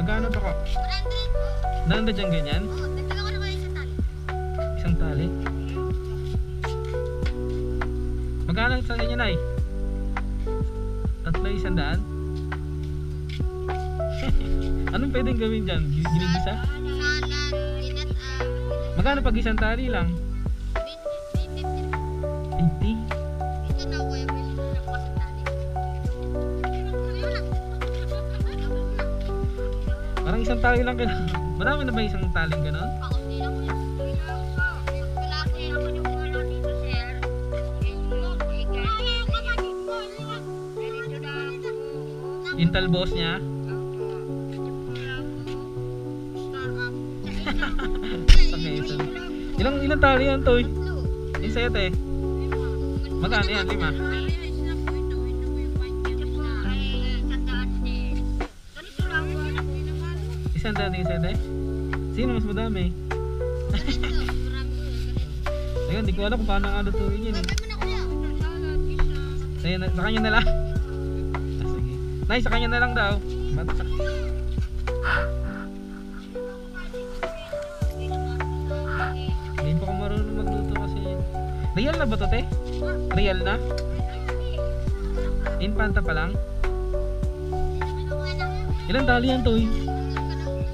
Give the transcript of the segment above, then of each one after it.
Magkano pa ko? 100 dyan ganyan? Oo, nagtaga ko na kayo isang tali. Isang tali? Magkano sa inyo, Nay? 300? Anong pwedeng gawin dyan? Ginigisa? Salad, inat, Magkano pag isang tali lang? 50. 50? Ito na ako yung bilhin na ako isang tali. Parang isang tali lang kailangan. Marami na ba isang taling ganon? Pakunti lang ko yun. Kalaki ako yung wala dito, sir. Yung talbos niya? Okay, so, ilang tali yan, Toy? Yung sete? Magkano yan? 5? Isang dati yung sete? Sino mas madami? Ayun, di ko alam kung paano ang alutuin yun eh. Sa kanya na lang. Sige. Nay, sa kanya na lang daw. Bata. Hindi pa ako marunong magluto kasi. Real na ba to, te? Real na? Infanta pa lang? Ilang tali yan, Toy?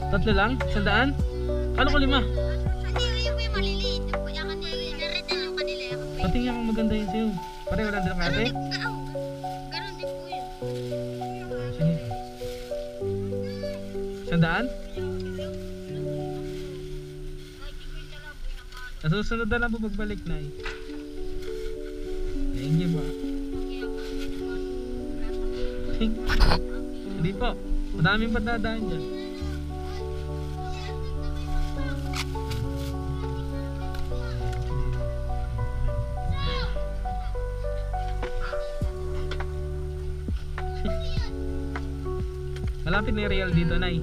3 lang? 100? Kala ko 5. Pati nga kung maganda yun sa'yo. Pareho lang din ang ate? Ganon din po yun. Sige. 100? Nasusunod na lang po pagbalik na eh. Thank you po. Hindi po. Madaming patadaan dyan. Malapit na yung real dito, Nay.